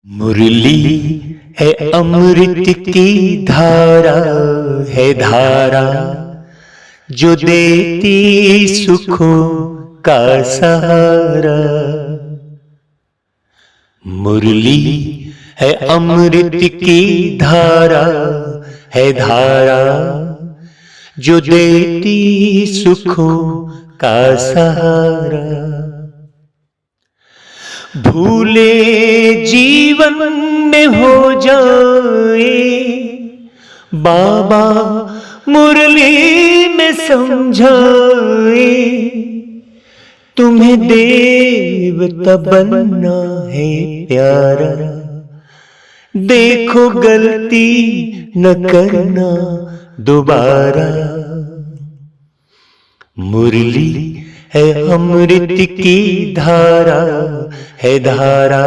मुरली है अमृत की धारा, है धारा जो देती सुखों का सहारा। मुरली है अमृत की धारा, है धारा जो देती सुखों का सहारा। भूले जीवन में हो जाए बाबा मुरली में समझाए, तुम्हें देवता बनना है प्यारा, देखो गलती न करना दोबारा। मुरली है अमृत की धारा, है धारा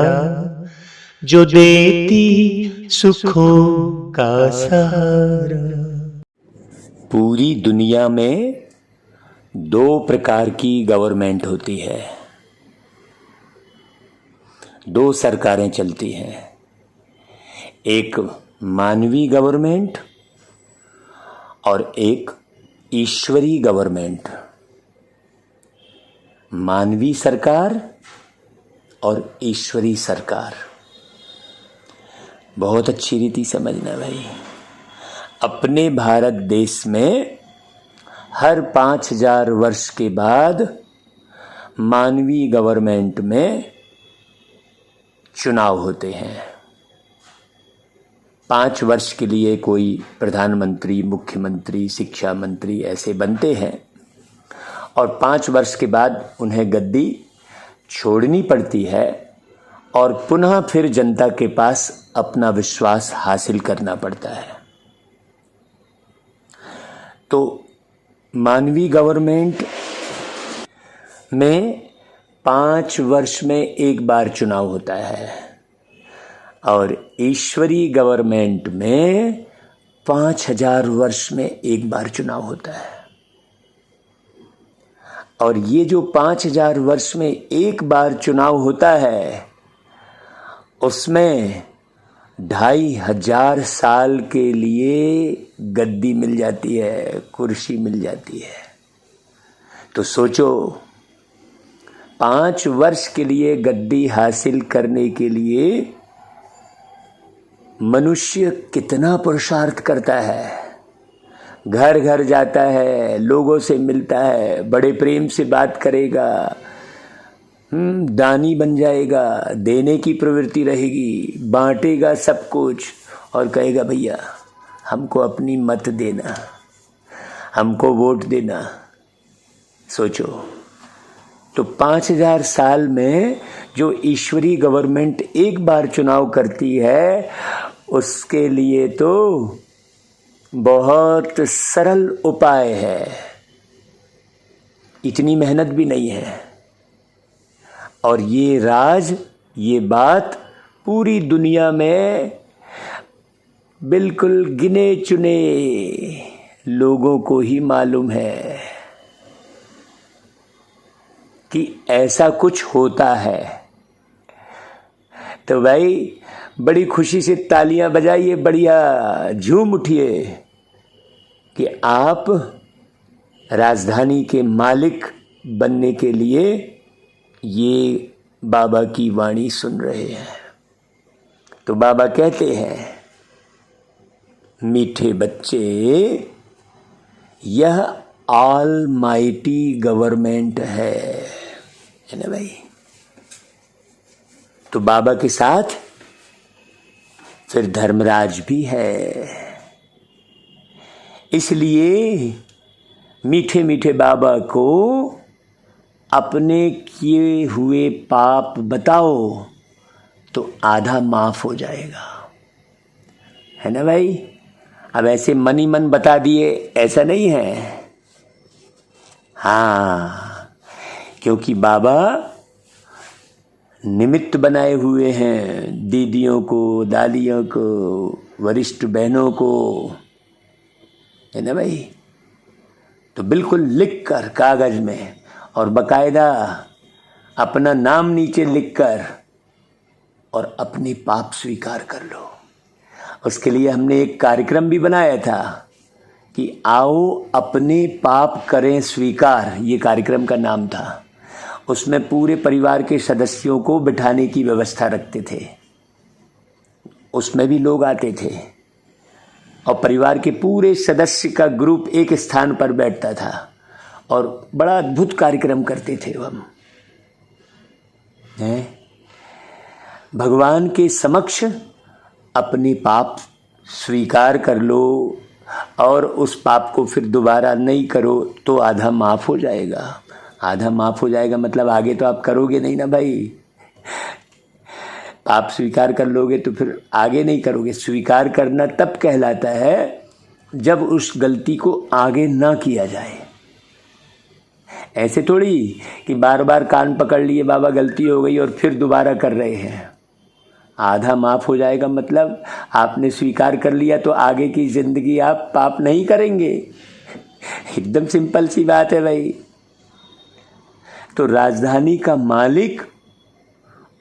जो देती सुखों का सहारा। पूरी दुनिया में दो प्रकार की गवर्नमेंट होती है, दो सरकारें चलती हैं। एक मानवी गवर्नमेंट और एक ईश्वरी गवर्नमेंट। मानवी सरकार और ईश्वरी सरकार। बहुत अच्छी रीति समझना भाई। अपने भारत देश में हर 5000 वर्ष के बाद मानवी गवर्नमेंट में चुनाव होते हैं। 5 वर्ष के लिए कोई प्रधानमंत्री, मुख्यमंत्री, शिक्षा मंत्री ऐसे बनते हैं और 5 वर्ष के बाद उन्हें गद्दी छोड़नी पड़ती है और पुनः फिर जनता के पास अपना विश्वास हासिल करना पड़ता है। तो मानवी गवर्नमेंट में 5 वर्ष में एक बार चुनाव होता है और ईश्वरी गवर्नमेंट में 5000 वर्ष में एक बार चुनाव होता है। और ये जो 5000 वर्ष में एक बार चुनाव होता है उसमें 2500 साल के लिए गद्दी मिल जाती है, कुर्सी मिल जाती है। तो सोचो 5 वर्ष के लिए गद्दी हासिल करने के लिए मनुष्य कितना पुरुषार्थ करता है। घर घर जाता है, लोगों से मिलता है, बड़े प्रेम से बात करेगा, दानी बन जाएगा, देने की प्रवृत्ति रहेगी, बांटेगा सब कुछ और कहेगा भैया हमको अपनी मत देना, हमको वोट देना। सोचो तो 5000 साल में जो ईश्वरी गवर्नमेंट एक बार चुनाव करती है उसके लिए तो बहुत सरल उपाय है, इतनी मेहनत भी नहीं है। और ये राज, ये बात पूरी दुनिया में बिल्कुल गिने चुने लोगों को ही मालूम है कि ऐसा कुछ होता है। तो भाई बड़ी खुशी से तालियां बजाइए, बढ़िया झूम उठिए कि आप राजधानी के मालिक बनने के लिए ये बाबा की वाणी सुन रहे हैं। तो बाबा कहते हैं मीठे बच्चे, यह ऑलमाइटी गवर्नमेंट है ना भाई। तो बाबा के साथ फिर धर्मराज भी है। इसलिए मीठे मीठे बाबा को अपने किए हुए पाप बताओ तो आधा माफ हो जाएगा, है ना भाई। अब ऐसे मन ही मन बता दिए ऐसा नहीं है। हाँ, क्योंकि बाबा निमित्त बनाए हुए हैं दीदियों को, दादियों को, वरिष्ठ बहनों को, है ना भाई। तो बिल्कुल लिख कर कागज में और बकायदा अपना नाम नीचे लिखकर और अपने पाप स्वीकार कर लो। उसके लिए हमने एक कार्यक्रम भी बनाया था कि आओ अपने पाप करें स्वीकार, ये कार्यक्रम का नाम था। उसमें पूरे परिवार के सदस्यों को बिठाने की व्यवस्था रखते थे, उसमें भी लोग आते थे और परिवार के पूरे सदस्य का ग्रुप एक स्थान पर बैठता था और बड़ा अद्भुत कार्यक्रम करते थे हम। भगवान के समक्ष अपने पाप स्वीकार कर लो और उस पाप को फिर दोबारा नहीं करो तो आधा माफ हो जाएगा। आधा माफ हो जाएगा मतलब आगे तो आप करोगे नहीं ना भाई। पाप स्वीकार कर लोगे तो फिर आगे नहीं करोगे। स्वीकार करना तब कहलाता है जब उस गलती को आगे ना किया जाए। ऐसे थोड़ी कि बार बार कान पकड़ लिए बाबा गलती हो गई और फिर दोबारा कर रहे हैं। आधा माफ हो जाएगा मतलब आपने स्वीकार कर लिया तो आगे की जिंदगी आप पाप नहीं करेंगे। एकदम सिंपल सी बात है भाई। तो राजधानी का मालिक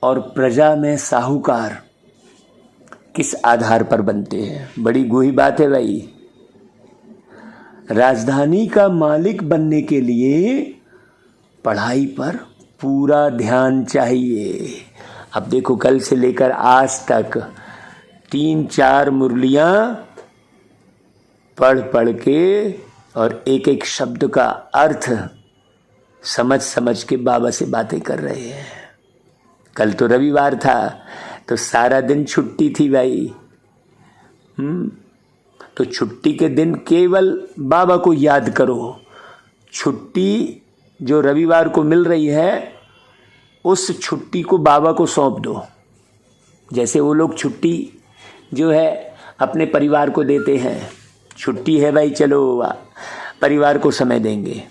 और प्रजा में साहूकार किस आधार पर बनते हैं? बड़ी गूढ़ी बात है भाई। राजधानी का मालिक बनने के लिए पढ़ाई पर पूरा ध्यान चाहिए। अब देखो कल से लेकर आज तक 3-4 मुरलियां पढ़ पढ़ के और एक एक शब्द का अर्थ समझ समझ के बाबा से बातें कर रहे हैं। कल तो रविवार था तो सारा दिन छुट्टी थी भाई। तो छुट्टी के दिन केवल बाबा को याद करो। छुट्टी जो रविवार को मिल रही है उस छुट्टी को बाबा को सौंप दो। जैसे वो लोग छुट्टी जो है अपने परिवार को देते हैं, छुट्टी है भाई चलो परिवार को समय देंगे।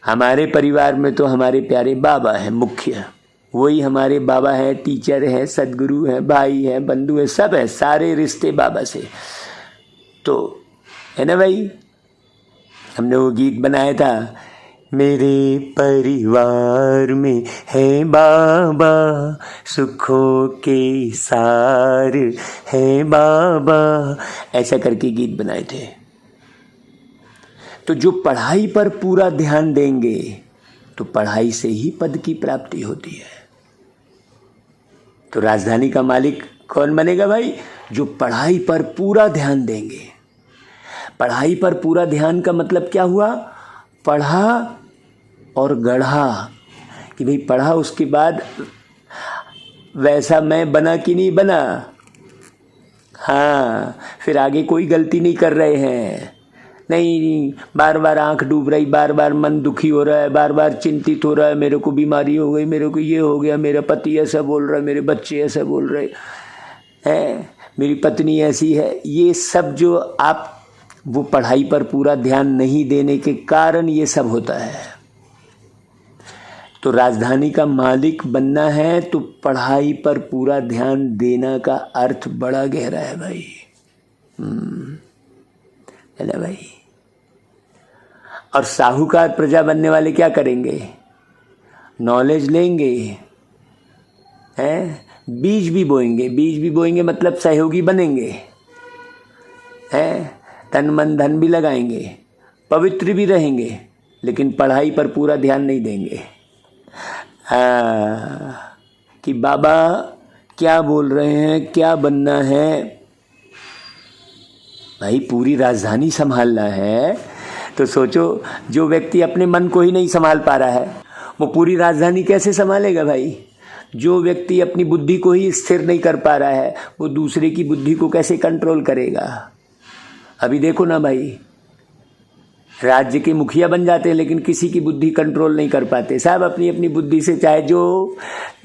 हमारे परिवार में तो हमारे प्यारे बाबा हैं मुख्य, वही हमारे बाबा हैं, टीचर हैं, सदगुरु हैं, भाई हैं, बंधु हैं, सब है, सारे रिश्ते बाबा से। तो है ना भाई। हमने वो गीत बनाया था, मेरे परिवार में है बाबा, सुखों के सार है बाबा, ऐसा करके गीत बनाए थे। तो जो पढ़ाई पर पूरा ध्यान देंगे तो पढ़ाई से ही पद की प्राप्ति होती है। तो राजधानी का मालिक कौन बनेगा भाई? जो पढ़ाई पर पूरा ध्यान देंगे। पढ़ाई पर पूरा ध्यान का मतलब क्या हुआ? पढ़ा और गढ़ा कि भाई पढ़ा, उसके बाद वैसा मैं बना कि नहीं बना। हाँ, फिर आगे कोई गलती नहीं कर रहे हैं। नहीं, बार बार आंख डूब रही, बार बार मन दुखी हो रहा है, बार बार चिंतित हो रहा है, मेरे को बीमारी हो गई, मेरे को ये हो गया, मेरा पति ऐसा बोल रहा है, मेरे बच्चे ऐसा बोल रहे हैं, मेरी पत्नी ऐसी है। ये सब जो आप वो पढ़ाई पर पूरा ध्यान नहीं देने के कारण ये सब होता है। तो राजधानी का मालिक बनना है तो पढ़ाई पर पूरा ध्यान देना का अर्थ बड़ा गहरा है भाई। है ना भाई। और साहूकार प्रजा बनने वाले क्या करेंगे? नॉलेज लेंगे, हैं, बीज भी बोएंगे। बीज भी बोएंगे मतलब सहयोगी बनेंगे, हैं, तन मन धन भी लगाएंगे, पवित्र भी रहेंगे, लेकिन पढ़ाई पर पूरा ध्यान नहीं देंगे। कि बाबा क्या बोल रहे हैं, क्या बनना है। भाई पूरी राजधानी संभालना है तो सोचो, जो व्यक्ति अपने मन को ही नहीं संभाल पा रहा है वो पूरी राजधानी कैसे संभालेगा भाई। जो व्यक्ति अपनी बुद्धि को ही स्थिर नहीं कर पा रहा है वो दूसरे की बुद्धि को कैसे कंट्रोल करेगा। अभी देखो ना भाई, राज्य के मुखिया बन जाते हैं लेकिन किसी की बुद्धि कंट्रोल नहीं कर पाते। सब अपनी अपनी बुद्धि से चाहे जो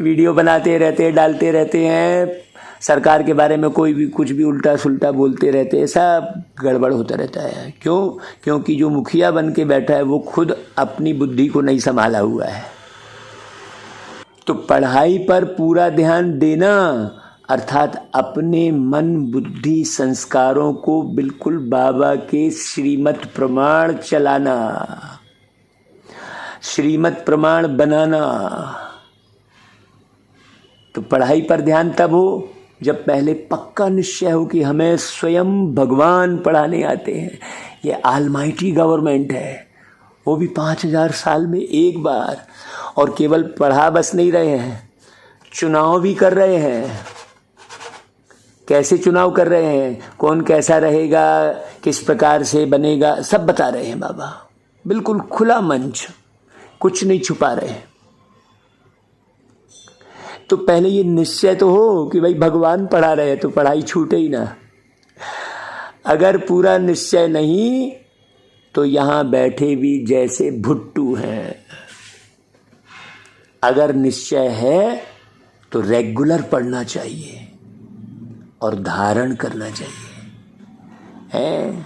वीडियो बनाते रहते हैं, डालते रहते हैं, सरकार के बारे में कोई भी कुछ भी उल्टा सुल्टा बोलते रहते हैं, सब गड़बड़ होता रहता है। क्यों? क्योंकि जो मुखिया बन के बैठा है वो खुद अपनी बुद्धि को नहीं संभाला हुआ है। तो पढ़ाई पर पूरा ध्यान देना अर्थात अपने मन बुद्धि संस्कारों को बिल्कुल बाबा के श्रीमत प्रमाण चलाना, श्रीमत प्रमाण बनाना। तो पढ़ाई पर ध्यान तब हो जब पहले पक्का निश्चय हो कि हमें स्वयं भगवान पढ़ाने आते हैं। ये ऑलमाइटी गवर्नमेंट है, वो भी 5000 साल में एक बार, और केवल पढ़ा बस नहीं रहे हैं, चुनाव भी कर रहे हैं। कैसे चुनाव कर रहे हैं, कौन कैसा रहेगा, किस प्रकार से बनेगा, सब बता रहे हैं बाबा। बिल्कुल खुला मंच, कुछ नहीं छुपा रहे हैं। तो पहले ये निश्चय तो हो कि भाई भगवान पढ़ा रहे हैं, तो पढ़ाई छूटे ही ना। अगर पूरा निश्चय नहीं तो यहां बैठे भी जैसे भुट्टू हैं। अगर निश्चय है तो रेगुलर पढ़ना चाहिए और धारण करना चाहिए है।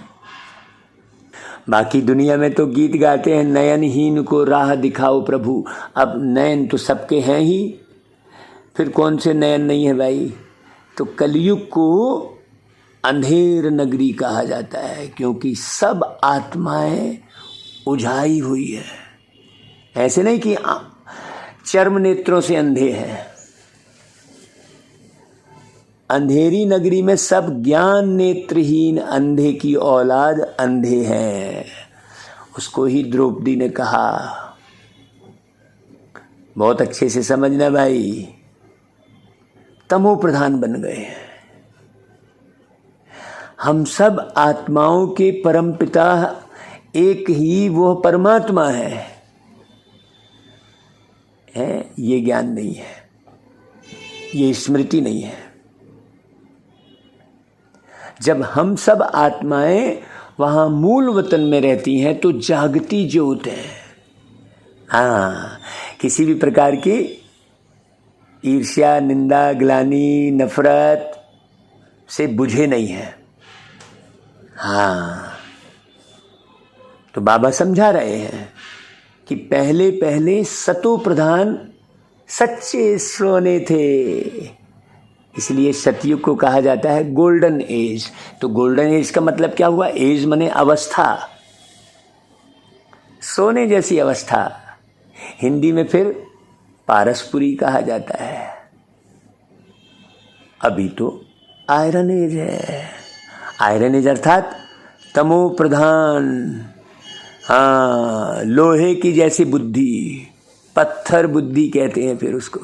बाकी दुनिया में तो गीत गाते हैं, नयनहीन को राह दिखाओ प्रभु। अब नयन तो सबके हैं ही, फिर कौन से नयन नहीं है भाई। तो कलयुग को अंधेर नगरी कहा जाता है, क्योंकि सब आत्माएं उझाई हुई है। ऐसे नहीं कि चर्म नेत्रों से अंधे हैं। अंधेरी नगरी में सब ज्ञान नेत्रहीन अंधे की औलाद अंधे हैं। उसको ही द्रौपदी ने कहा। बहुत अच्छे से समझना भाई, तमो प्रधान बन गए। हम सब आत्माओं के परमपिता एक ही वह परमात्मा है, ये ज्ञान नहीं है, ये स्मृति नहीं है। जब हम सब आत्माएं वहां मूल वतन में रहती हैं तो जागती ज्योत है। हाँ, किसी भी प्रकार की ईर्ष्या, निंदा, ग्लानि, नफरत से बुझे नहीं है। हाँ, तो बाबा समझा रहे हैं कि पहले पहले सतो प्रधान सच्चे सोने थे, इसलिए सतयुग को कहा जाता है गोल्डन एज। तो गोल्डन एज का मतलब क्या हुआ? एज माने अवस्था, सोने जैसी अवस्था। हिंदी में फिर पारसपुरी कहा जाता है। अभी तो आयरन एज है। आयरन एज अर्थात तमो प्रधान। हाँ, लोहे की जैसी बुद्धि, पत्थर बुद्धि कहते हैं फिर उसको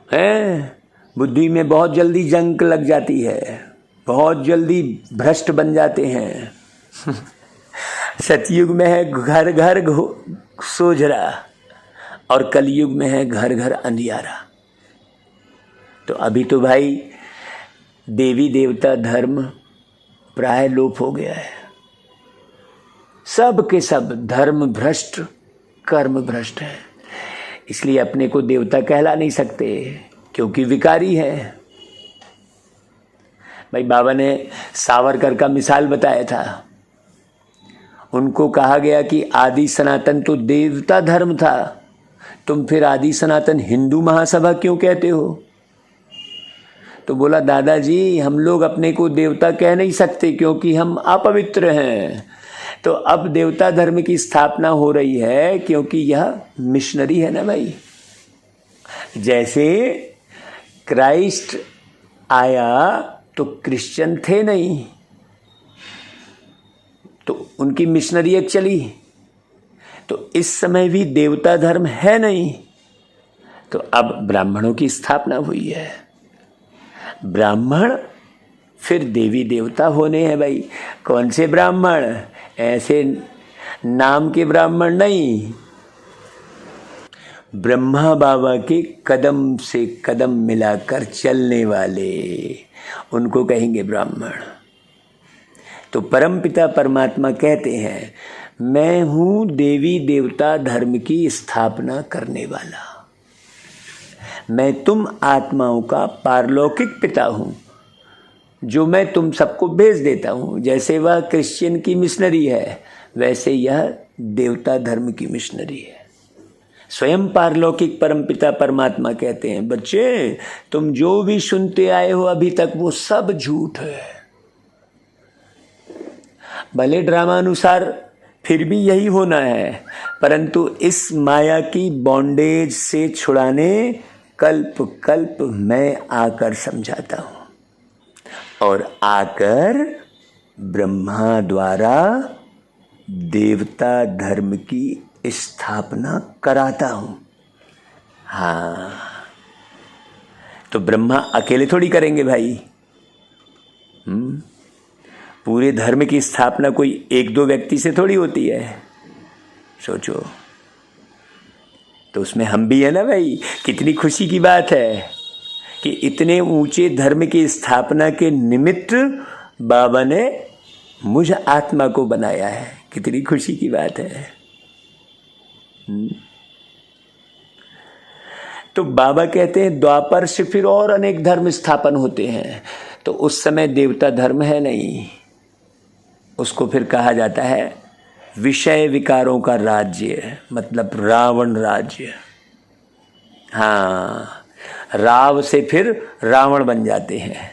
है। बुद्धि में बहुत जल्दी जंग लग जाती है, बहुत जल्दी भ्रष्ट बन जाते हैं। सतयुग में है घर घर सोझरा, और कलयुग में है घर घर अंधियारा। तो अभी तो भाई देवी देवता धर्म प्राय लोप हो गया है। सब के सब धर्म भ्रष्ट, कर्म भ्रष्ट है। इसलिए अपने को देवता कहला नहीं सकते, क्योंकि विकारी है। भाई बाबा ने सावरकर का मिसाल बताया था। उनको कहा गया कि आदि सनातन तो देवता धर्म था, तुम फिर आदि सनातन हिंदू महासभा क्यों कहते हो? तो बोला, दादाजी हम लोग अपने को देवता कह नहीं सकते, क्योंकि हम अपवित्र हैं। तो अब देवता धर्म की स्थापना हो रही है, क्योंकि यह मिशनरी है ना भाई। जैसे क्राइस्ट आया तो क्रिश्चियन थे नहीं, तो उनकी मिशनरी एक चली। तो इस समय भी देवता धर्म है नहीं, तो अब ब्राह्मणों की स्थापना हुई है। ब्राह्मण फिर देवी देवता होने हैं भाई। कौन से ब्राह्मण? ऐसे नाम के ब्राह्मण नहीं, ब्रह्मा बाबा के कदम से कदम मिलाकर चलने वाले, उनको कहेंगे ब्राह्मण। तो परमपिता परमात्मा कहते हैं, मैं हूं देवी देवता धर्म की स्थापना करने वाला। मैं तुम आत्माओं का पारलौकिक पिता हूं, जो मैं तुम सबको भेज देता हूं। जैसे वह क्रिश्चियन की मिशनरी है, वैसे यह देवता धर्म की मिशनरी है। स्वयं पारलौकिक परमपिता परमात्मा कहते हैं, बच्चे तुम जो भी सुनते आए हो अभी तक वो सब झूठ है। भले ड्रामा अनुसार फिर भी यही होना है, परंतु इस माया की बॉन्डेज से छुड़ाने कल्प कल्प मैं आकर समझाता हूं और आकर ब्रह्मा द्वारा देवता धर्म की स्थापना कराता हूं। हाँ, तो ब्रह्मा अकेले थोड़ी करेंगे भाई। पूरे धर्म की स्थापना कोई एक दो व्यक्ति से थोड़ी होती है, सोचो। तो उसमें हम भी है ना भाई। कितनी खुशी की बात है कि इतने ऊंचे धर्म की स्थापना के निमित्त बाबा ने मुझ आत्मा को बनाया है। कितनी खुशी की बात है। तो बाबा कहते हैं द्वापर से फिर और अनेक धर्म स्थापन होते हैं। तो उस समय देवता धर्म है नहीं, उसको फिर कहा जाता है विषय विकारों का राज्य, मतलब रावण राज्य। हाँ, राव से फिर रावण बन जाते हैं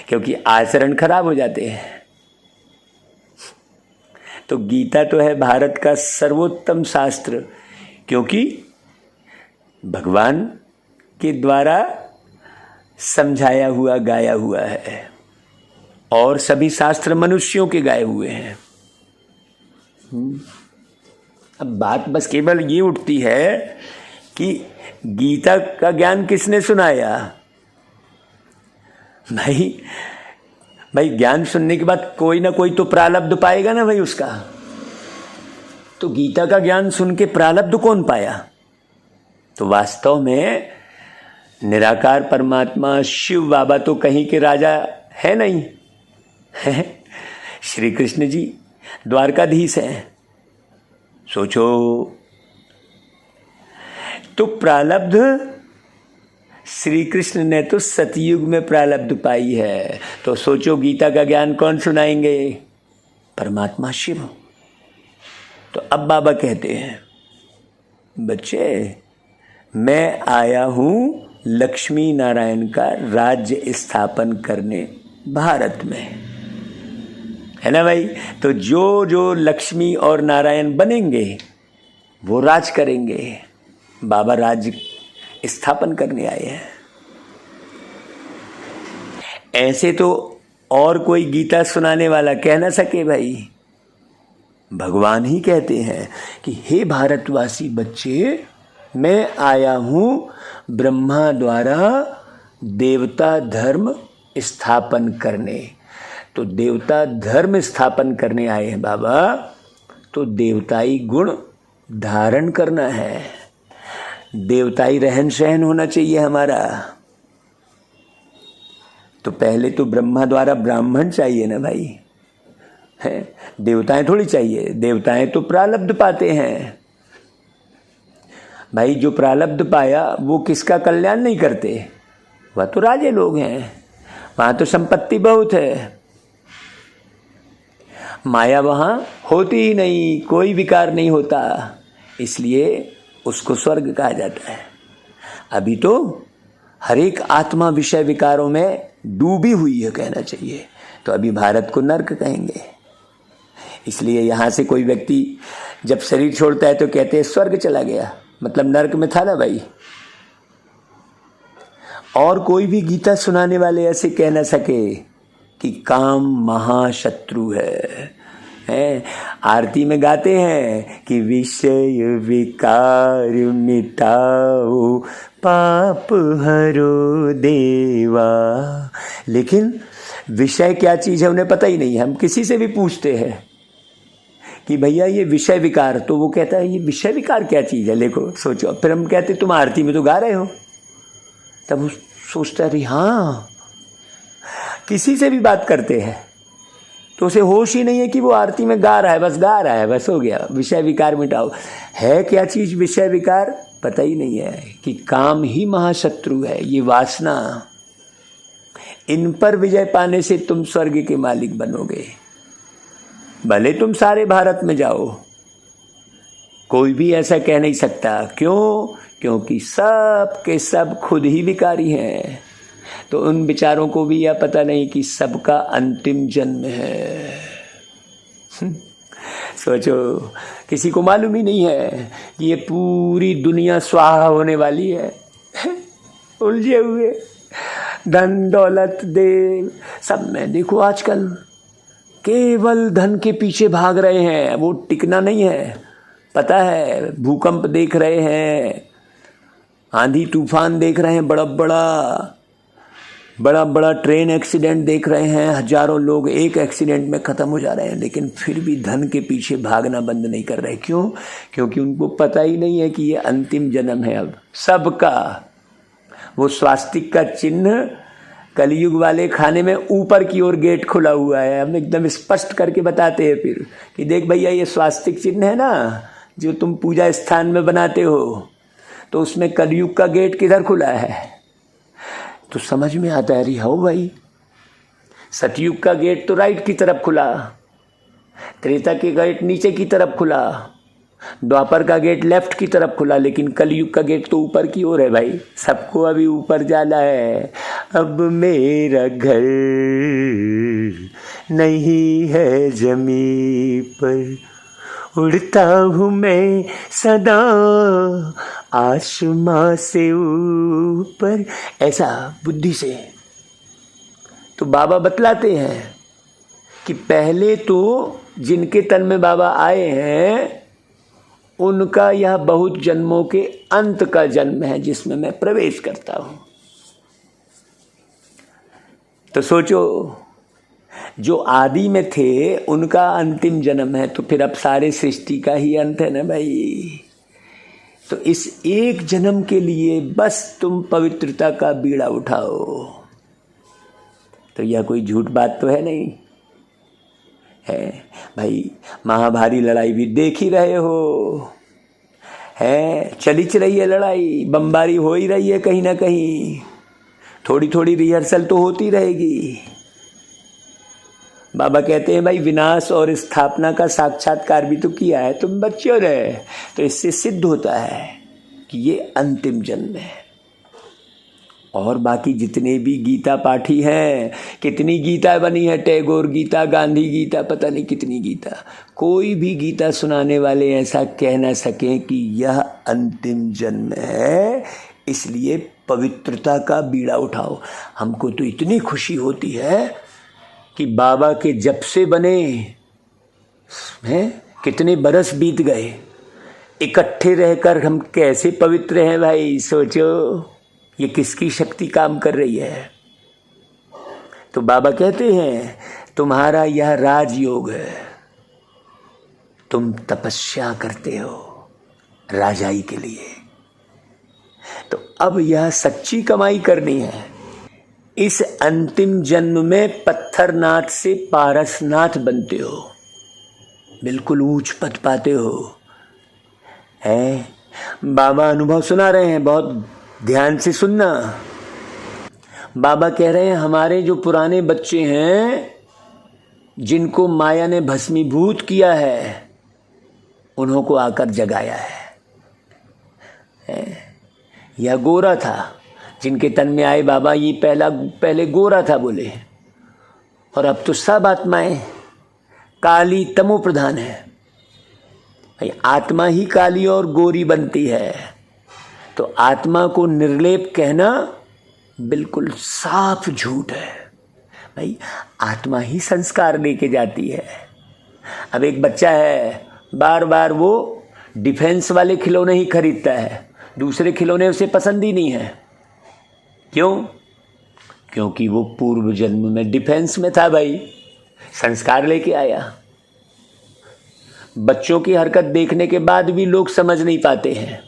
क्योंकि आचरण खराब हो जाते हैं। तो गीता तो है भारत का सर्वोत्तम शास्त्र, क्योंकि भगवान के द्वारा समझाया हुआ गाया हुआ है और सभी शास्त्र मनुष्यों के गाए हुए हैं। अब बात बस केवल ये उठती है कि गीता का ज्ञान किसने सुनाया। भाई ज्ञान सुनने के बाद कोई ना कोई तो प्रारब्ध पाएगा ना भाई उसका। तो गीता का ज्ञान सुन के प्रारब्ध कौन पाया? तो वास्तव में निराकार परमात्मा शिव बाबा तो कहीं के राजा है नहीं है। श्री कृष्ण जी द्वारकाधीश हैं। सोचो, तो प्रारब्ध श्री कृष्ण ने तो सतयुग में प्रारब्ध पाई है। तो सोचो गीता का ज्ञान कौन सुनाएंगे? परमात्मा शिव। तो अब बाबा कहते हैं बच्चे, मैं आया हूं लक्ष्मी नारायण का राज्य स्थापन करने भारत में, है ना भाई। तो जो जो लक्ष्मी और नारायण बनेंगे वो राज करेंगे। बाबा राज्य स्थापन करने आए हैं। ऐसे तो और कोई गीता सुनाने वाला कह ना सके भाई। भगवान ही कहते हैं कि हे भारतवासी बच्चे, मैं आया हूं ब्रह्मा द्वारा देवता धर्म स्थापन करने। तो देवता धर्म स्थापन करने आए हैं बाबा, तो देवताई गुण धारण करना है, देवताई रहन सहन होना चाहिए हमारा। तो पहले तो ब्रह्मा द्वारा ब्राह्मण चाहिए ना भाई, है। देवताएं थोड़ी चाहिए। देवताएं तो प्रारब्ध पाते हैं भाई। जो प्रारब्ध पाया वो किसका कल्याण नहीं करते? वह तो राजे लोग हैं, वहां तो संपत्ति बहुत है, माया वहां होती ही नहीं, कोई विकार नहीं होता, इसलिए उसको स्वर्ग कहा जाता है। अभी तो हर एक आत्मा विषय विकारों में डूबी हुई है कहना चाहिए। तो अभी भारत को नर्क कहेंगे। इसलिए यहां से कोई व्यक्ति जब शरीर छोड़ता है तो कहते हैं स्वर्ग चला गया, मतलब नर्क में था ना भाई। और कोई भी गीता सुनाने वाले ऐसे कह ना सके कि काम महाशत्रु है। आरती में गाते हैं कि विषय विकार मिटाओ पाप हरो देवा, लेकिन विषय क्या चीज है उन्हें पता ही नहीं है। हम किसी से भी पूछते हैं कि भैया ये विषय विकार, तो वो कहता है ये विषय विकार क्या चीज है, देखो सोचो। फिर हम कहते तुम आरती में तो गा रहे हो, तब वो सोचता है हाँ। किसी से भी बात करते हैं तो उसे होश ही नहीं है कि वो आरती में गा रहा है, बस गा रहा है, बस हो गया। विषय विकार मिटाओ, है क्या चीज विषय विकार? पता ही नहीं है कि काम ही महाशत्रु है, ये वासना। इन पर विजय पाने से तुम स्वर्ग के मालिक बनोगे। भले तुम सारे भारत में जाओ, कोई भी ऐसा कह नहीं सकता। क्यों? क्योंकि सब के सब खुद ही विकारी हैं। तो उन विचारों को भी यह पता नहीं कि सबका अंतिम जन्म है। सोचो, किसी को मालूम ही नहीं है कि ये पूरी दुनिया स्वाहा होने वाली है। उलझे हुए धन दौलत देव सब में देखो आजकल केवल धन के पीछे भाग रहे हैं, वो टिकना नहीं है। पता है, भूकंप देख रहे हैं, आंधी तूफान देख रहे हैं, बड़ा बड़ा ट्रेन एक्सीडेंट देख रहे हैं, हजारों लोग एक एक्सीडेंट में ख़त्म हो जा रहे हैं, लेकिन फिर भी धन के पीछे भागना बंद नहीं कर रहे। क्यों? क्योंकि उनको पता ही नहीं है कि ये अंतिम जन्म है अब सबका। वो स्वास्तिक का चिन्ह कलयुग वाले खाने में ऊपर की ओर गेट खुला हुआ है। हम एकदम स्पष्ट करके बताते हैं फिर कि देख भैया, ये स्वास्तिक चिन्ह है ना जो तुम पूजा स्थान में बनाते हो, तो उसमें कलयुग का गेट किधर खुला है? तो समझ में आता है, अरे हो भाई, सतयुग का गेट तो राइट की तरफ खुला, त्रेता के गेट नीचे की तरफ खुला, द्वापर का गेट लेफ्ट की तरफ खुला, लेकिन कलयुग का गेट तो ऊपर की ओर है भाई। सबको अभी ऊपर जाना है। अब मेरा घर नहीं है जमीन पर, उड़ता हूँ मैं सदा आसमां से ऊपर। ऐसा बुद्धि से तो बाबा बतलाते हैं कि पहले तो जिनके तन में बाबा आए हैं उनका यह बहुत जन्मों के अंत का जन्म है जिसमें मैं प्रवेश करता हूं। तो सोचो, जो आदि में थे उनका अंतिम जन्म है, तो फिर अब सारे सृष्टि का ही अंत है ना भाई। तो इस एक जन्म के लिए बस तुम पवित्रता का बीड़ा उठाओ। तो यह कोई झूठ बात तो है नहीं है भाई। महाभारी लड़ाई भी देख ही रहे हो, है चली रही है लड़ाई, बमबारी हो ही रही है कहीं ना कहीं, थोड़ी थोड़ी रिहर्सल तो होती रहेगी। बाबा कहते हैं भाई, विनाश और स्थापना का साक्षात्कार भी तो किया है, तुम बच्चे हो रहे। तो इससे सिद्ध होता है कि ये अंतिम जन्म है। और बाकी जितने भी गीता पाठी हैं, कितनी गीता बनी है, टैगोर गीता, गांधी गीता, पता नहीं कितनी गीता, कोई भी गीता सुनाने वाले ऐसा कह ना सकें कि यह अंतिम जन्म है, इसलिए पवित्रता का बीड़ा उठाओ। हमको तो इतनी खुशी होती है कि बाबा के जब से बने हैं, कितने बरस बीत गए, इकट्ठे रहकर हम कैसे पवित्र हैं भाई। सोचो, ये किसकी शक्ति काम कर रही है। तो बाबा कहते हैं, तुम्हारा यह राजयोग है, तुम तपस्या करते हो राजाई के लिए। तो अब यह सच्ची कमाई करनी है। इस अंतिम जन्म में पत्थरनाथ से पारसनाथ बनते हो, बिल्कुल ऊंच पद पाते हो। है बाबा अनुभव सुना रहे हैं, बहुत ध्यान से सुनना। बाबा कह रहे हैं, हमारे जो पुराने बच्चे हैं जिनको माया ने भस्मीभूत किया है, उन्हों को आकर जगाया है। यह गोरा था जिनके तन में आए बाबा, ये पहले गोरा था बोले, और अब तो सब आत्माएं काली तमो प्रधान है। भाई आत्मा ही काली और गोरी बनती है, तो आत्मा को निर्लेप कहना बिल्कुल साफ झूठ है। भाई आत्मा ही संस्कार लेके जाती है। अब एक बच्चा है, बार बार वो डिफेंस वाले खिलौने ही खरीदता है, दूसरे खिलौने उसे पसंद ही नहीं है। क्यों? क्योंकि वो पूर्व जन्म में डिफेंस में था भाई, संस्कार लेके आया। बच्चों की हरकत देखने के बाद भी लोग समझ नहीं पाते हैं।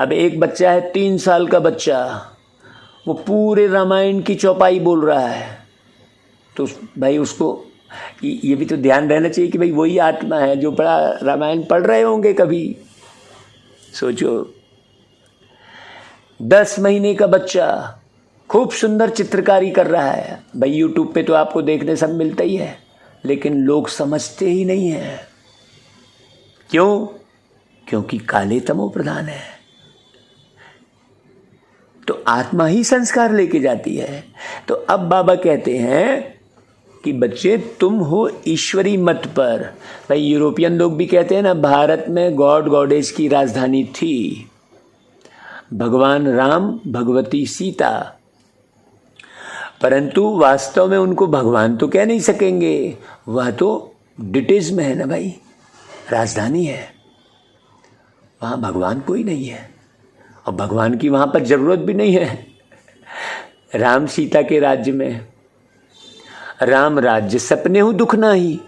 अब एक बच्चा है, 3 साल का बच्चा, वो पूरे रामायण की चौपाई बोल रहा है, तो भाई उसको ये भी तो ध्यान रहना चाहिए कि भाई वही आत्मा है जो बड़ा रामायण पढ़ रहे होंगे कभी। सोचो, 10 महीने का बच्चा खूब सुंदर चित्रकारी कर रहा है भाई, यूट्यूब पे तो आपको देखने सब मिलता ही है, लेकिन लोग समझते ही नहीं है। क्यों? क्योंकि काले तमो प्रधान है। तो आत्मा ही संस्कार लेके जाती है। तो अब बाबा कहते हैं कि बच्चे तुम हो ईश्वरी मत पर। भाई यूरोपियन लोग भी कहते हैं ना, भारत में गॉड गॉडेस की राजधानी थी, भगवान राम भगवती सीता, परंतु वास्तव में उनको भगवान तो कह नहीं सकेंगे, वह तो डिटेल्स में है ना भाई, राजधानी है, वहाँ भगवान कोई नहीं है और भगवान की वहाँ पर जरूरत भी नहीं है। राम सीता के राज्य में राम राज्य सपने हो दुख नाही,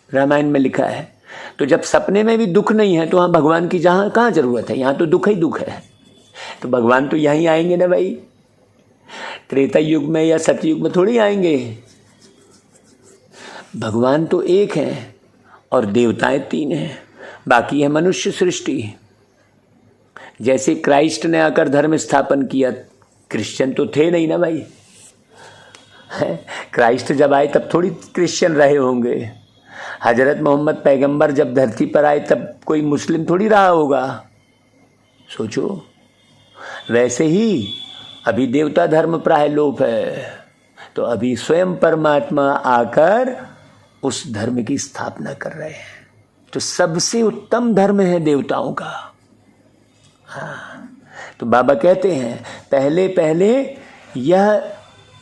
रामायण में लिखा है। तो जब सपने में भी दुख नहीं है तो वहाँ भगवान की जहाँ कहाँ जरूरत है, यहाँ तो दुख ही दुख है, तो भगवान तो यहीं आएंगे ना भाई। त्रेता युग में या सतयुग में थोड़ी आएंगे, भगवान तो एक हैं और देवताएं 3 हैं, बाकी है मनुष्य सृष्टि। जैसे क्राइस्ट ने आकर धर्म स्थापन किया, क्रिश्चियन तो थे नहीं ना भाई, क्राइस्ट जब आए तब थोड़ी क्रिश्चियन रहे होंगे। हजरत मोहम्मद पैगंबर जब धरती पर आए तब कोई मुस्लिम थोड़ी रहा होगा, सोचो। वैसे ही अभी देवता धर्म प्राय लोप है, तो अभी स्वयं परमात्मा आकर उस धर्म की स्थापना कर रहे हैं। तो सबसे उत्तम धर्म है देवताओं का। हाँ, तो बाबा कहते हैं पहले पहले यह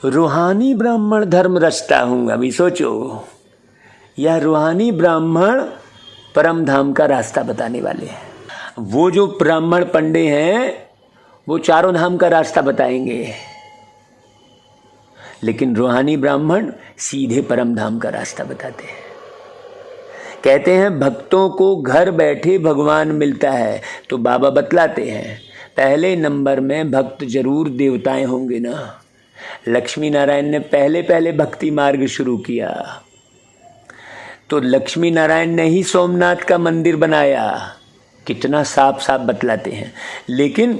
रूहानी ब्राह्मण धर्म रचता हूँ। अभी सोचो, यह रूहानी ब्राह्मण परम धाम का रास्ता बताने वाले हैं। वो जो ब्राह्मण पंडे हैं वो चारों धाम का रास्ता बताएंगे, लेकिन रूहानी ब्राह्मण सीधे परम धाम का रास्ता बताते हैं। कहते हैं भक्तों को घर बैठे भगवान मिलता है, तो बाबा बतलाते हैं पहले नंबर में भक्त जरूर देवताएं होंगे ना। लक्ष्मी नारायण ने पहले पहले भक्ति मार्ग शुरू किया, तो लक्ष्मी नारायण ने ही सोमनाथ का मंदिर बनाया, कितना साफ साफ बतलाते हैं। लेकिन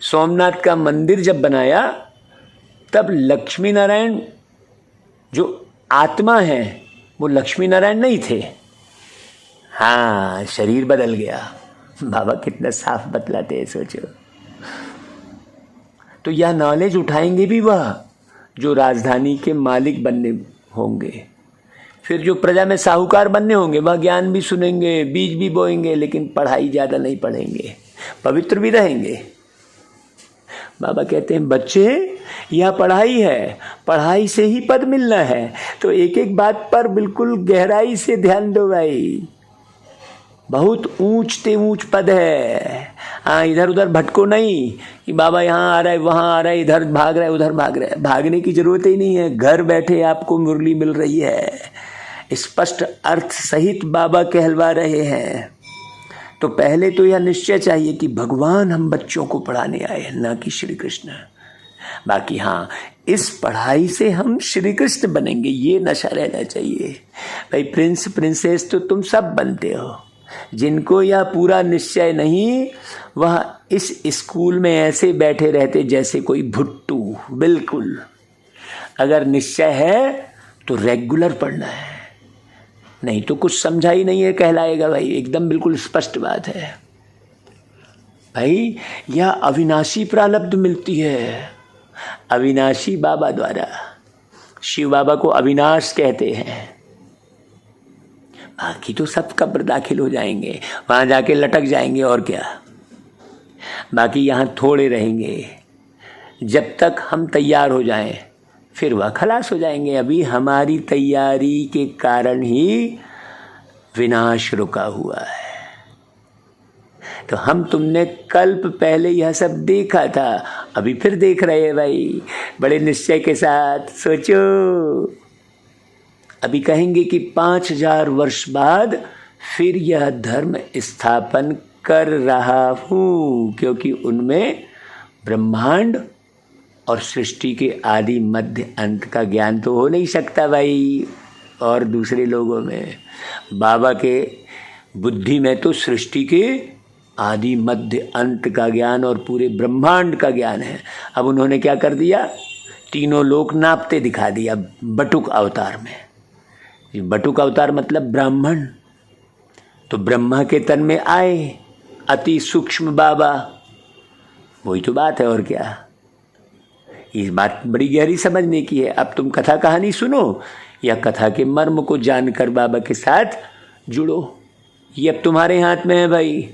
सोमनाथ का मंदिर जब बनाया तब लक्ष्मी नारायण जो आत्मा है वो लक्ष्मी नारायण नहीं थे, हाँ शरीर बदल गया। बाबा कितना साफ बतलाते हैं, सोचो। तो यह नॉलेज उठाएंगे भी वह जो राजधानी के मालिक बनने होंगे, फिर जो प्रजा में साहूकार बनने होंगे वह ज्ञान भी सुनेंगे, बीज भी बोएंगे, लेकिन पढ़ाई ज़्यादा नहीं पढ़ेंगे, पवित्र भी रहेंगे। बाबा कहते हैं बच्चे यह पढ़ाई है, पढ़ाई से ही पद मिलना है, तो एक एक बात पर बिल्कुल गहराई से ध्यान दो भाई। बहुत ऊंच ते ऊंच पद है, हाँ इधर उधर भटको नहीं कि बाबा यहाँ आ रहा है वहाँ आ रहा है, इधर भाग रहा है उधर भाग रहा है। भागने की जरूरत ही नहीं है, घर बैठे आपको मुरली मिल रही है, स्पष्ट अर्थ सहित बाबा कहलवा रहे हैं। तो पहले तो यह निश्चय चाहिए कि भगवान हम बच्चों को पढ़ाने आए हैं, ना कि श्री कृष्ण। बाकी हाँ, इस पढ़ाई से हम श्री कृष्ण बनेंगे, ये नशा रहना चाहिए भाई। प्रिंस प्रिंसेस तो तुम सब बनते हो, जिनको यह पूरा निश्चय नहीं वह इस स्कूल में ऐसे बैठे रहते जैसे कोई भुट्टू। बिल्कुल, अगर निश्चय है तो रेगुलर पढ़ना है, नहीं तो कुछ समझा ही नहीं है कहलाएगा भाई। एकदम बिल्कुल स्पष्ट बात है भाई। यह अविनाशी प्रारब्ध मिलती है, अविनाशी बाबा द्वारा। शिव बाबा को अविनाश कहते हैं, बाकी तो सब कब्र दाखिल हो जाएंगे, वहां जाके लटक जाएंगे और क्या। बाकी यहाँ थोड़े रहेंगे, जब तक हम तैयार हो जाएं फिर वह खलास हो जाएंगे। अभी हमारी तैयारी के कारण ही विनाश रुका हुआ है। तो हम तुमने कल्प पहले यह सब देखा था, अभी फिर देख रहे हैं भाई, बड़े निश्चय के साथ सोचो। अभी कहेंगे कि 5000 वर्ष बाद फिर यह धर्म स्थापन कर रहा हूँ, क्योंकि उनमें ब्रह्मांड और सृष्टि के आदि मध्य अंत का ज्ञान तो हो नहीं सकता भाई। और दूसरे लोगों में, बाबा के बुद्धि में तो सृष्टि के आदि मध्य अंत का ज्ञान और पूरे ब्रह्मांड का ज्ञान है। अब उन्होंने क्या कर दिया, तीनों लोक नापते दिखा दिया बटुक अवतार में। बटुक अवतार मतलब ब्राह्मण, तो ब्रह्मा के तन में आए अति सूक्ष्म बाबा, वही तो बात है और क्या। इस बात बड़ी गहरी समझने की है। अब तुम कथा कहानी सुनो या कथा के मर्म को जानकर बाबा के साथ जुड़ो। ये अब तुम्हारे हाथ में है भाई।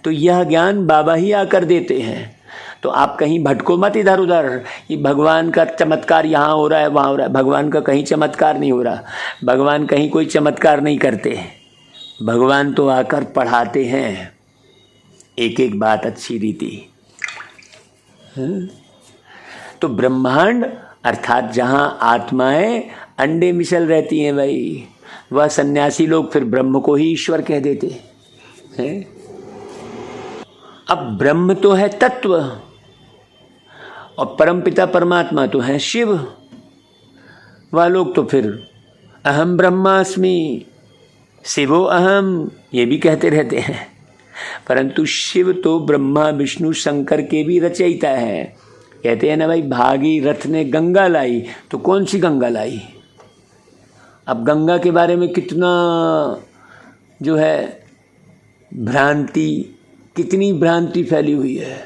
तो यह ज्ञान बाबा ही आकर देते हैं। तो आप कहीं भटको मत इधर उधर, ये भगवान का चमत्कार यहाँ हो रहा है वहाँ हो रहा है। भगवान का कहीं चमत्कार नहीं हो रहा, भगवान कहीं कोई चमत्कार नहीं करते। भगवान तो आकर पढ़ाते हैं एक एक बात अच्छी रीति। तो ब्रह्मांड अर्थात जहाँ आत्माएं अंडे मिसल रहती हैं भाई, वह सन्यासी लोग फिर ब्रह्म को ही ईश्वर कह देते हैं। अब ब्रह्म तो है तत्व और परमपिता परमात्मा तो है शिव। वह लोग तो फिर अहम ब्रह्मास्मि शिवो अहम ये भी कहते रहते हैं। परंतु शिव तो ब्रह्मा विष्णु शंकर के भी रचयिता है। कहते हैं ना भाई, भागीरथ ने गंगा लाई, तो कौन सी गंगा लाई? अब गंगा के बारे में कितना जो है भ्रांति, कितनी भ्रांति फैली हुई है?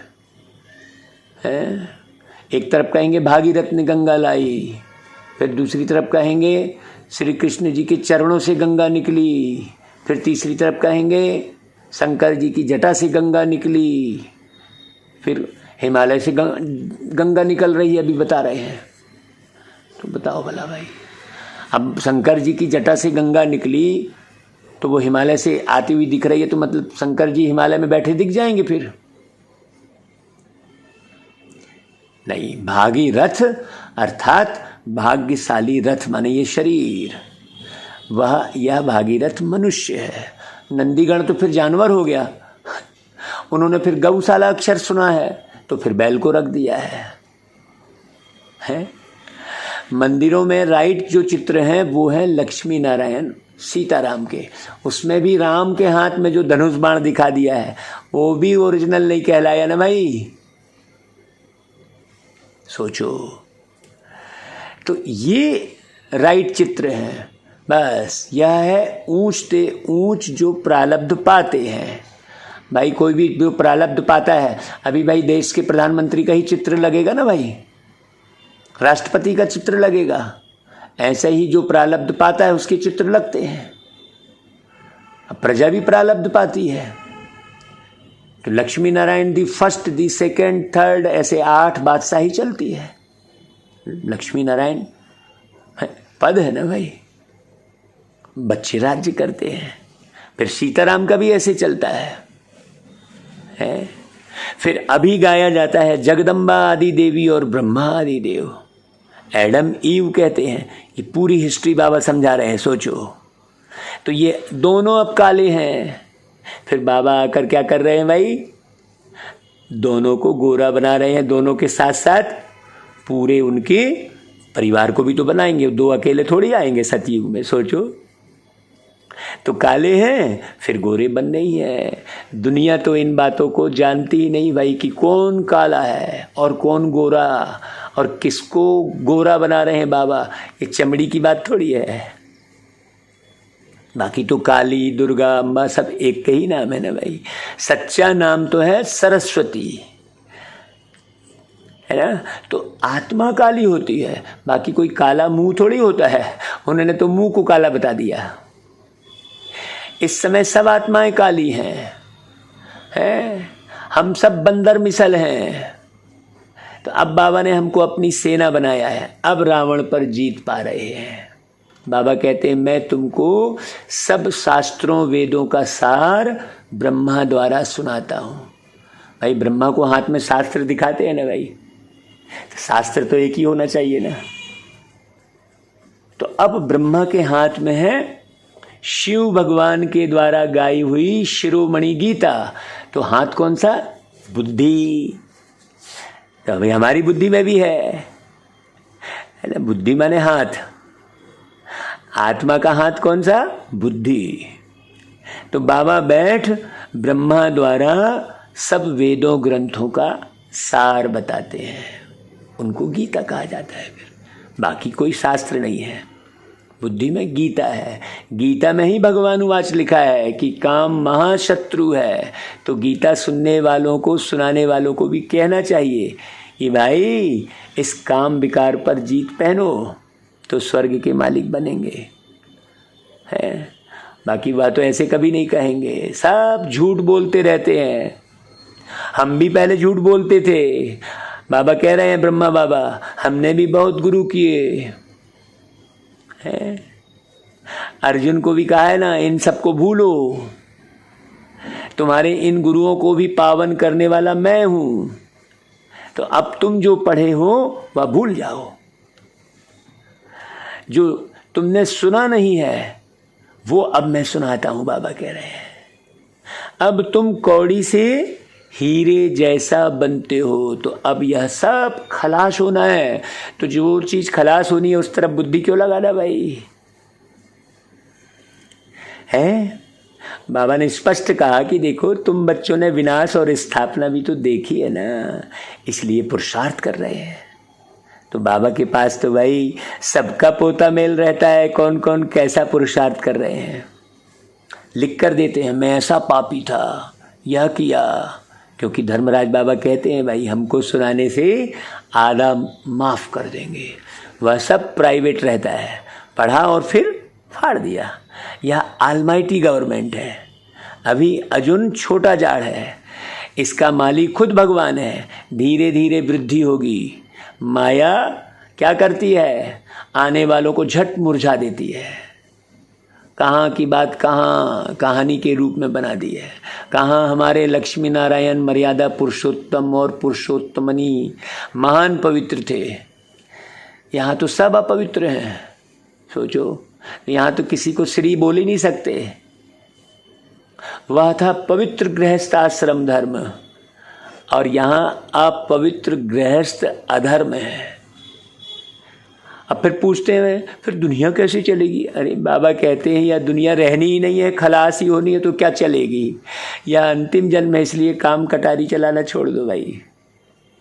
एक तरफ कहेंगे भागीरथ ने गंगा लाई, फिर दूसरी तरफ कहेंगे श्री कृष्ण जी के चरणों से गंगा निकली, फिर तीसरी तरफ कहेंगे शंकर जी की जटा से गंगा निकली, फिर हिमालय से गंगा निकल रही है, अभी बता रहे हैं। तो बताओ भला भाई, अब शंकर जी की जटा से गंगा निकली तो वो हिमालय से आती हुई दिख रही है, तो मतलब शंकर जी हिमालय में बैठे दिख जाएंगे फिर? नहीं, भागीरथ अर्थात भाग्यशाली रथ माने ये शरीर, यह भागीरथ मनुष्य है। नंदीगण तो फिर जानवर हो गया, उन्होंने फिर गौशाला अक्षर सुना है तो फिर बैल को रख दिया है? मंदिरों में राइट जो चित्र हैं वो है लक्ष्मी नारायण सीताराम के, उसमें भी राम के हाथ में जो धनुष बाण दिखा दिया है वो भी ओरिजिनल नहीं कहलाया ना भाई। सोचो, तो ये राइट चित्र है। बस यह है ऊंच से ऊंच जो प्रारब्ध पाते हैं भाई। कोई भी जो प्रारब्ध पाता है, अभी भाई देश के प्रधानमंत्री का ही चित्र लगेगा ना भाई, राष्ट्रपति का चित्र लगेगा, ऐसे ही जो प्रारब्ध पाता है उसके चित्र लगते हैं। अब प्रजा भी प्रारब्ध पाती है, तो Lakshmi Narayan the first the second third ऐसे 8 बादशाही चलती है। लक्ष्मी नारायण पद है ना भाई, बच्चे राज्य करते हैं। फिर सीताराम का भी ऐसे चलता है? फिर अभी गाया जाता है जगदम्बा आदि देवी और ब्रह्मा आदि देव, एडम ईव कहते हैं। ये पूरी हिस्ट्री बाबा समझा रहे हैं, सोचो। तो ये दोनों अब काले हैं, फिर बाबा आकर क्या कर रहे हैं भाई? दोनों को गोरा बना रहे हैं, दोनों के साथ साथ पूरे उनके परिवार को भी तो बनाएंगे, 2 अकेले थोड़ी आएंगे सतयुग में, सोचो। तो काले हैं फिर गोरे बनने ही है। दुनिया तो इन बातों को जानती ही नहीं भाई कि कौन काला है और कौन गोरा, और किसको गोरा बना रहे हैं बाबा। ये चमड़ी की बात थोड़ी है। बाकी तो काली दुर्गा अम्बा सब एक के ही नाम है ना भाई। सच्चा नाम तो है सरस्वती, है ना। तो आत्मा काली होती है, बाकी कोई काला मुंह थोड़ी होता है। उन्होंने तो मुंह को काला बता दिया। इस समय सब आत्माएं काली हैं, हम सब बंदर मिसल हैं। तो अब बाबा ने हमको अपनी सेना बनाया है, अब रावण पर जीत पा रहे हैं। बाबा कहते हैं मैं तुमको सब शास्त्रों वेदों का सार ब्रह्मा द्वारा सुनाता हूँ। भाई ब्रह्मा को हाथ में शास्त्र दिखाते हैं ना भाई, तो शास्त्र तो एक ही होना चाहिए ना। तो अब ब्रह्मा के हाथ में है शिव भगवान के द्वारा गाई हुई शिरोमणि गीता। तो हाथ कौन सा? बुद्धि। तो अभी हमारी बुद्धि में भी है ना, बुद्धि माने हाथ। आत्मा का हाथ कौन सा? बुद्धि। तो बाबा बैठ ब्रह्मा द्वारा सब वेदों ग्रंथों का सार बताते हैं, उनको गीता कहा जाता है। फिर बाकी कोई शास्त्र नहीं है, बुद्धि में गीता है। गीता में ही भगवान वाच लिखा है कि काम महाशत्रु है। तो गीता सुनने वालों को, सुनाने वालों को भी कहना चाहिए कि भाई इस काम विकार पर जीत पहनो, तो स्वर्ग के मालिक बनेंगे। है, बाकी बातों ऐसे कभी नहीं कहेंगे। सब झूठ बोलते रहते हैं। हम भी पहले झूठ बोलते थे। बाबा कह रहे हैं, ब्रह्मा बाबा, हमने भी बहुत गुरु किए हैं। अर्जुन को भी कहा है ना, इन सबको भूलो, तुम्हारे इन गुरुओं को भी पावन करने वाला मैं हूं। तो अब तुम जो पढ़े हो वह भूल जाओ। जो तुमने सुना नहीं है वो अब मैं सुनाता हूं, बाबा कह रहे हैं। अब तुम कौड़ी से हीरे जैसा बनते हो, तो अब यह सब खलास होना है। तो जो चीज खलास होनी है उस तरफ बुद्धि क्यों लगाना भाई? है, बाबा ने स्पष्ट कहा कि देखो, तुम बच्चों ने विनाश और स्थापना भी तो देखी है ना, इसलिए पुरुषार्थ कर रहे हैं। तो बाबा के पास तो भाई सबका पोता मेल रहता है, कौन कौन कैसा पुरुषार्थ कर रहे हैं। लिख कर देते हैं, मैं ऐसा पापी था, यह किया। क्योंकि धर्मराज बाबा कहते हैं, भाई हमको सुनाने से आधा माफ कर देंगे। वह सब प्राइवेट रहता है, पढ़ा और फिर फाड़ दिया। यह ऑलमाइटी गवर्नमेंट है। अभी अर्जुन छोटा जाड़ है, इसका मालिक खुद भगवान है। धीरे धीरे वृद्धि होगी। माया क्या करती है? आने वालों को झट मुरझा देती है। कहाँ की बात कहाँ कहानी के रूप में बना दी है। कहाँ हमारे लक्ष्मी नारायण मर्यादा पुरुषोत्तम और पुरुषोत्तमनी महान पवित्र थे, यहाँ तो सब अपवित्र हैं। सोचो, यहाँ तो किसी को श्री बोल ही नहीं सकते। वह था पवित्र गृहस्थ आश्रम धर्म, और यहाँ अपवित्र गृहस्थ अधर्म है। अब फिर पूछते हैं, फिर दुनिया कैसे चलेगी? अरे बाबा कहते हैं, या दुनिया रहनी ही नहीं है, खलास ही होनी है, तो क्या चलेगी? या अंतिम जन्म है, इसलिए काम कटारी चलाना छोड़ दो भाई।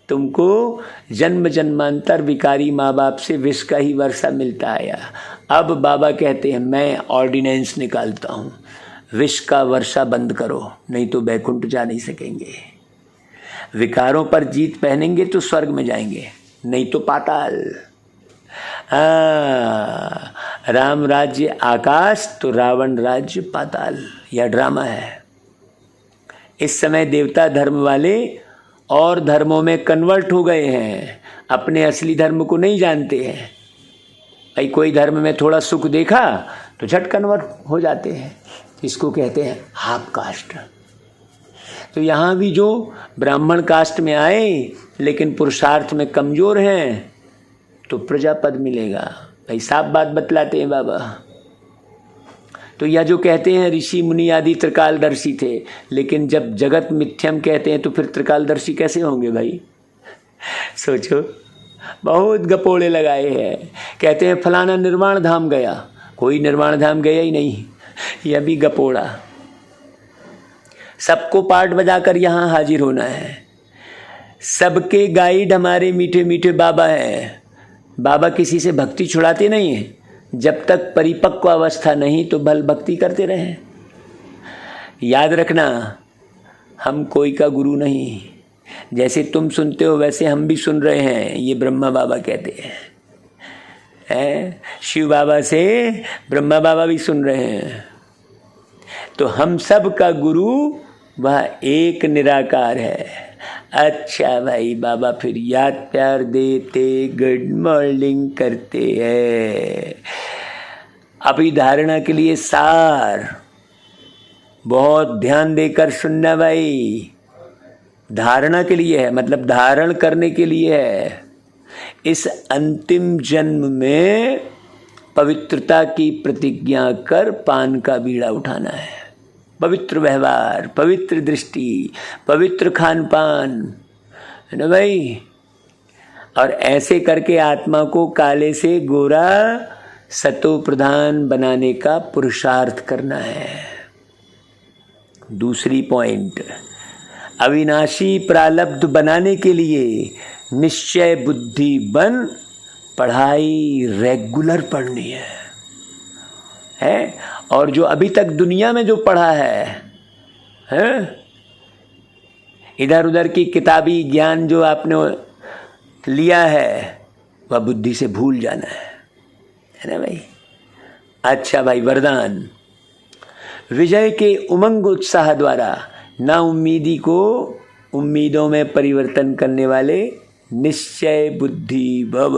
तुमको जन्म जन्मांतर विकारी माँ बाप से विष का ही वर्षा मिलता आया। अब बाबा कहते हैं, मैं ऑर्डिनेंस निकालता हूँ, विष का वर्षा बंद करो, नहीं तो बैकुंठ जा नहीं सकेंगे। विकारों पर जीत पहनेंगे तो स्वर्ग में जाएंगे, नहीं तो पाताल। राम राज्य आकाश तो रावण राज्य पाताल। यह ड्रामा है। इस समय देवता धर्म वाले और धर्मों में कन्वर्ट हो गए हैं, अपने असली धर्म को नहीं जानते हैं। भाई कोई धर्म में थोड़ा सुख देखा तो झट कन्वर्ट हो जाते हैं। इसको कहते हैं हाफ कास्ट। तो यहाँ भी जो ब्राह्मण कास्ट में आए लेकिन पुरुषार्थ में कमजोर हैं, तो प्रजापद मिलेगा। भाई साफ बात बतलाते हैं बाबा। तो यह जो कहते हैं ऋषि मुनि आदि त्रिकालदर्शी थे, लेकिन जब जगत मिथ्यम कहते हैं तो फिर त्रिकालदर्शी कैसे होंगे भाई? सोचो, बहुत गपोड़े लगाए हैं। कहते हैं फलाना निर्वाण धाम गया, कोई निर्वाण धाम गया ही नहीं। यह भी गपोड़ा। सबको पार्ट बजाकर यहाँ हाजिर होना है। सबके गाइड हमारे मीठे मीठे बाबा हैं। बाबा किसी से भक्ति छुड़ाते नहीं हैं। जब तक परिपक्व अवस्था नहीं तो बल भक्ति करते रहें। याद रखना, हम कोई का गुरु नहीं। जैसे तुम सुनते हो वैसे हम भी सुन रहे हैं, ये ब्रह्मा बाबा कहते हैं। शिव बाबा से ब्रह्मा बाबा भी सुन रहे हैं। तो हम सब का गुरु वह एक निराकार है। अच्छा भाई, बाबा फिर याद प्यार देते, गुड मॉर्निंग करते हैं। अभी धारणा के लिए सार बहुत ध्यान देकर सुनना भाई। धारणा के लिए है, मतलब धारण करने के लिए है। इस अंतिम जन्म में पवित्रता की प्रतिज्ञा कर पान का बीड़ा उठाना है। पवित्र व्यवहार, पवित्र दृष्टि, पवित्र खान पान, है ना भाई। और ऐसे करके आत्मा को काले से गोरा सतो प्रधान बनाने का पुरुषार्थ करना है। दूसरी पॉइंट, अविनाशी प्रालब्ध बनाने के लिए निश्चय बुद्धि बन पढ़ाई रेगुलर पढ़नी है। और जो अभी तक दुनिया में जो पढ़ा है इधर उधर की किताबी ज्ञान जो आपने लिया है, वह बुद्धि से भूल जाना है। है ना भाई। अच्छा भाई, वरदान। विजय के उमंग उत्साह द्वारा ना उम्मीदी को उम्मीदों में परिवर्तन करने वाले निश्चय बुद्धि भव।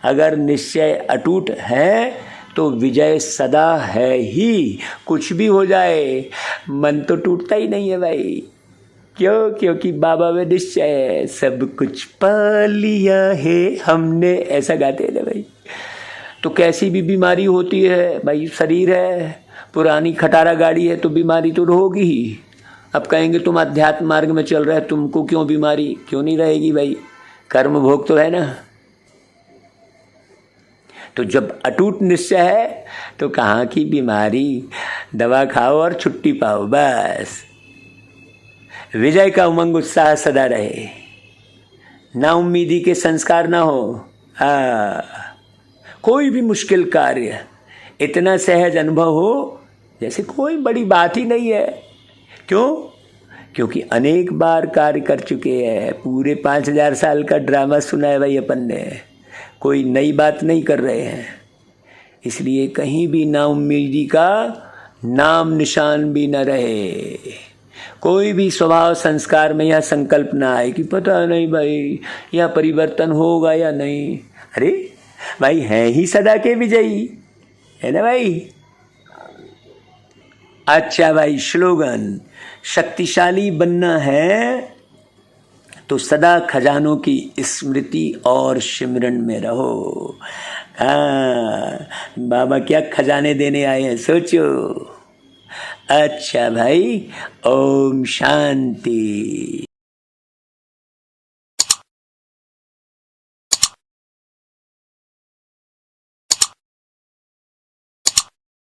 अगर निश्चय अटूट है तो विजय सदा है ही, कुछ भी हो जाए मन तो टूटता ही नहीं है भाई। क्यों? क्योंकि बाबा में निश्चय है, सब कुछ पा लिया है हमने, ऐसा गाते हैं ना भाई। तो कैसी भी बीमारी होती है भाई, शरीर है, पुरानी खटारा गाड़ी है तो बीमारी तो होगी ही। अब कहेंगे तुम अध्यात्म मार्ग में चल रहे, तुमको क्यों बीमारी, क्यों नहीं रहेगी भाई, कर्म भोग तो है ना। तो जब अटूट निश्चय है तो कहाँ की बीमारी, दवा खाओ और छुट्टी पाओ बस। विजय का उमंग उत्साह सदा रहे, ना उम्मीदी के संस्कार ना हो। कोई भी मुश्किल कार्य इतना सहज अनुभव हो जैसे कोई बड़ी बात ही नहीं है। क्यों? क्योंकि अनेक बार कार्य कर चुके हैं, पूरे 5000 साल का ड्रामा सुना है भाई अपन ने, कोई नई बात नहीं कर रहे हैं। इसलिए कहीं भी ना उम्मीदी का नाम निशान भी न रहे। कोई भी स्वभाव संस्कार में यह संकल्प ना आए कि पता नहीं भाई यह परिवर्तन होगा या नहीं। अरे भाई हैं ही सदा के विजयी, है ना भाई। अच्छा भाई, स्लोगन। शक्तिशाली बनना है तो सदा खजानों की स्मृति और सिमरन में रहो। बाबा क्या खजाने देने आए हैं सोचो। अच्छा भाई, ओम शांति।